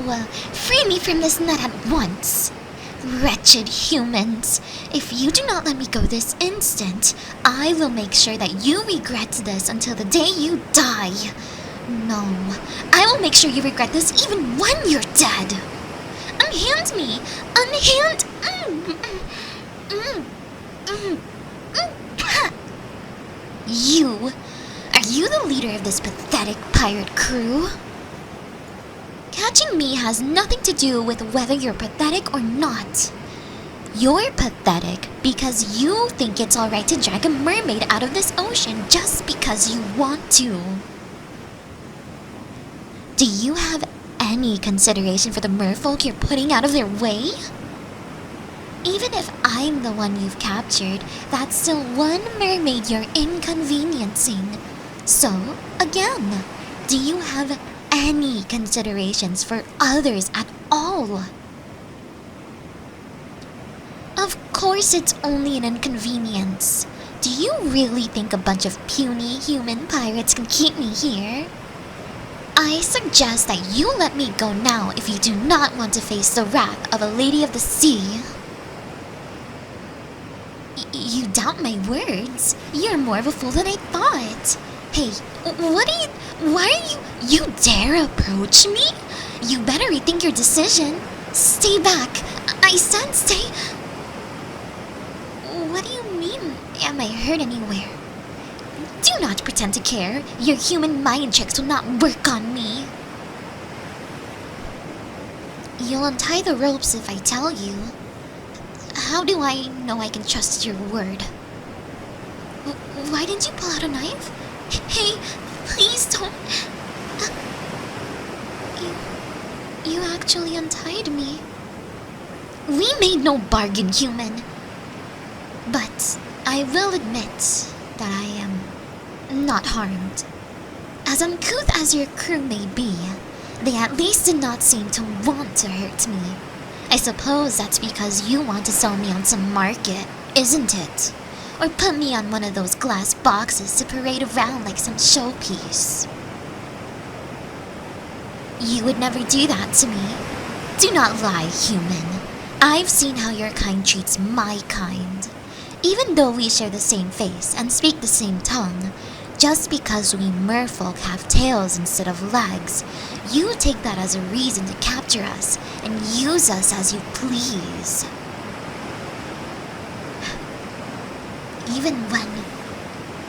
free me from this net at once. Wretched humans, if you do not let me go this instant, I will make sure that you regret this until the day you die. No, I will make sure you regret this even when you're dead. Unhand me! Unhand! You! Are you the leader of this pathetic pirate crew? Catching me has nothing to do with whether you're pathetic or not. You're pathetic because you think it's alright to drag a mermaid out of this ocean just because you want to. Do you have any consideration for the merfolk you're putting out of their way? Even if I'm the one you've captured, that's still one mermaid you're inconveniencing. So, again, do you have any considerations for others at all? Of course it's only an inconvenience. Do you really think a bunch of puny human pirates can keep me here? I suggest that you let me go now if you do not want to face the wrath of a lady of the sea. You doubt my words? You're more of a fool than I thought. Hey, why are you dare approach me? You better rethink your decision. Stay back. I said stay. What do you mean, am I hurt anywhere? Do not pretend to care. Your human mind tricks will not work on me. You'll untie the ropes if I tell you. How do I know I can trust your word? Why didn't you pull out a knife? Hey, please don't. You actually untied me. We made no bargain, human. But I will admit that I am not harmed. As uncouth as your crew may be, they at least did not seem to want to hurt me. I suppose that's because you want to sell me on some market, isn't it? Or put me on one of those glass boxes to parade around like some showpiece. You would never do that to me. Do not lie, human. I've seen how your kind treats my kind. Even though we share the same face and speak the same tongue, just because we merfolk have tails instead of legs, you take that as a reason to capture us and use us as you please.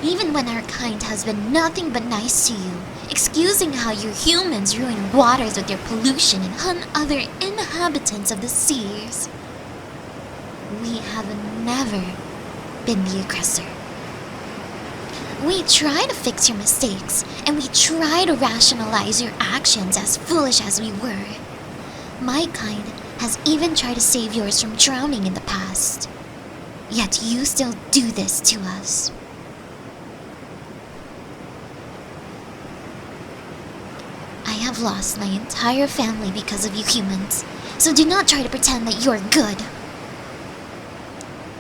Even when our kind has been nothing but nice to you, excusing how you humans ruin waters with your pollution and hunt other inhabitants of the seas, we have never been the aggressor. We try to fix your mistakes, and we try to rationalize your actions as foolish as we were. My kind has even tried to save yours from drowning in the past. Yet you still do this to us. I have lost my entire family because of you humans, so do not try to pretend that you're good.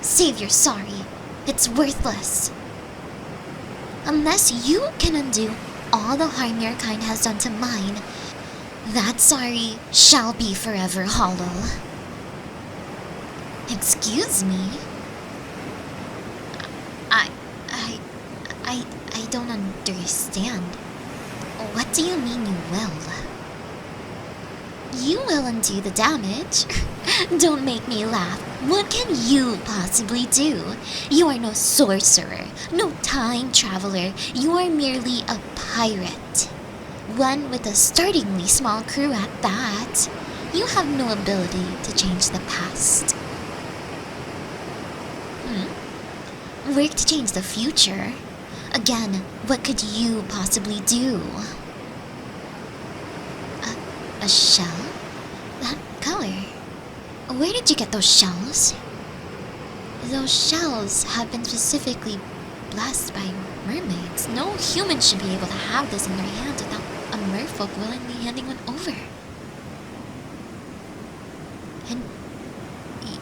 Save your sorry. It's worthless. Unless you can undo all the harm your kind has done to mine, that sorry shall be forever hollow. Excuse me? I don't understand. What do you mean you will? You will undo the damage. Don't make me laugh. What can you possibly do? You are no sorcerer, no time traveler. You are merely a pirate. One with a startlingly small crew at that. You have no ability to change the past. Work to change the future? Again, what could you possibly do? A shell? That color? Where did you get those shells? Those shells have been specifically blessed by mermaids. No human should be able to have this in their hands without a merfolk willingly handing one over. And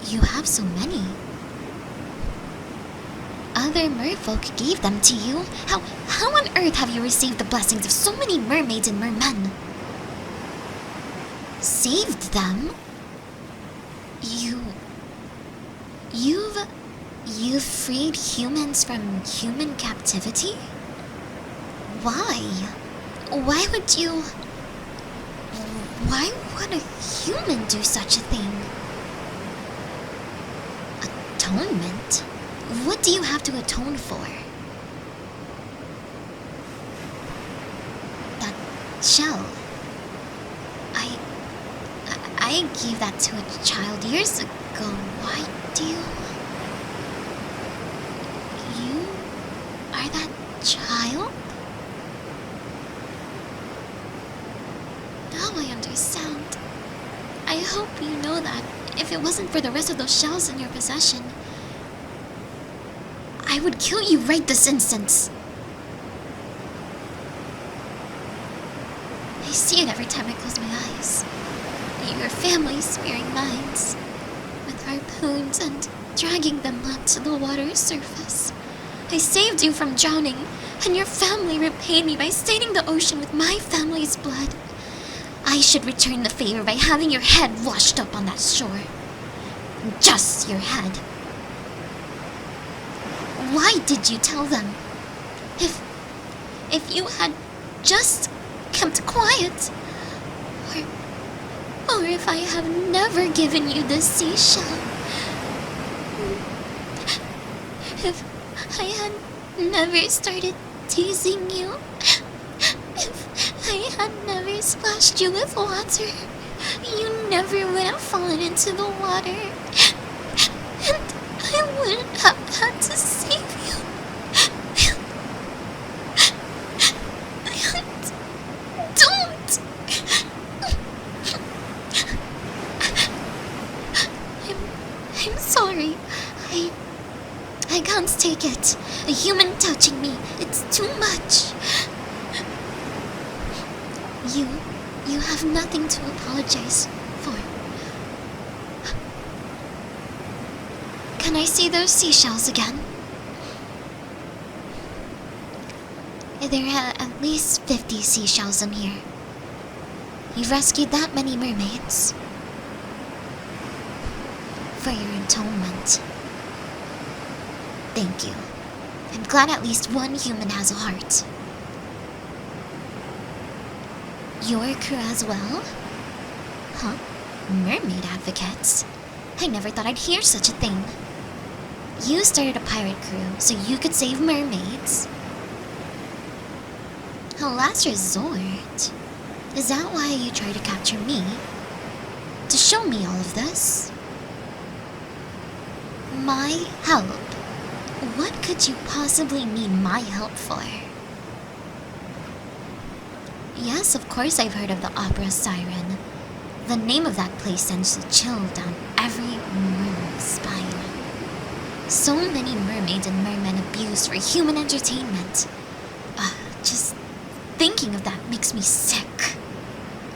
you have so many. Other merfolk gave them to you? How on earth have you received the blessings of so many mermaids and mermen? Saved them? You've freed humans from human captivity? Why? Why would a human do such a thing? Atonement? What do you have to atone for? That shell. I gave that to a child years ago. Why do you are that child? Now I understand. I hope you know that if it wasn't for the rest of those shells in your possession, I would kill you right this instant. I see it every time I close my eyes. Your family spearing mines with harpoons and dragging them up to the water's surface. I saved you from drowning, and your family repaid me by staining the ocean with my family's blood. I should return the favor by having your head washed up on that shore. Just your head. Why did you tell them? If you had just kept quiet, or if I have never given you this seashell, if I had never started teasing you, if I had never splashed you with water, you never would have fallen into the water, and I wouldn't have had to save you. Don't! I'm sorry. I can't take it. A human touching me. It's too much. You have nothing to apologize for. Can I see those seashells again? There are at least 50 seashells in here. You've rescued that many mermaids. For your atonement. Thank you. I'm glad at least one human has a heart. Your crew as well? Huh? Mermaid advocates? I never thought I'd hear such a thing. You started a pirate crew so you could save mermaids? A last resort? Is that why you tried to capture me? To show me all of this? My help? What could you possibly need my help for? Yes, of course I've heard of the Opera Siren. The name of that place sends a chill down every mermaid's spine. So many mermaids and mermen abused for human entertainment. Just thinking of that makes me sick.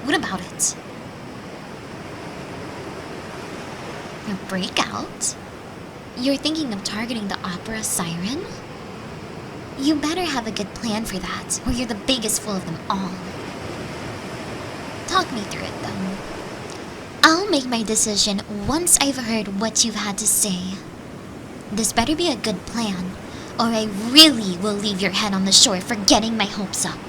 What about it? A breakout? You're thinking of targeting the Opera Siren? You better have a good plan for that, or you're the biggest fool of them all. Talk me through it, though. I'll make my decision once I've heard what you've had to say. This better be a good plan, or I really will leave your head on the shore for getting my hopes up.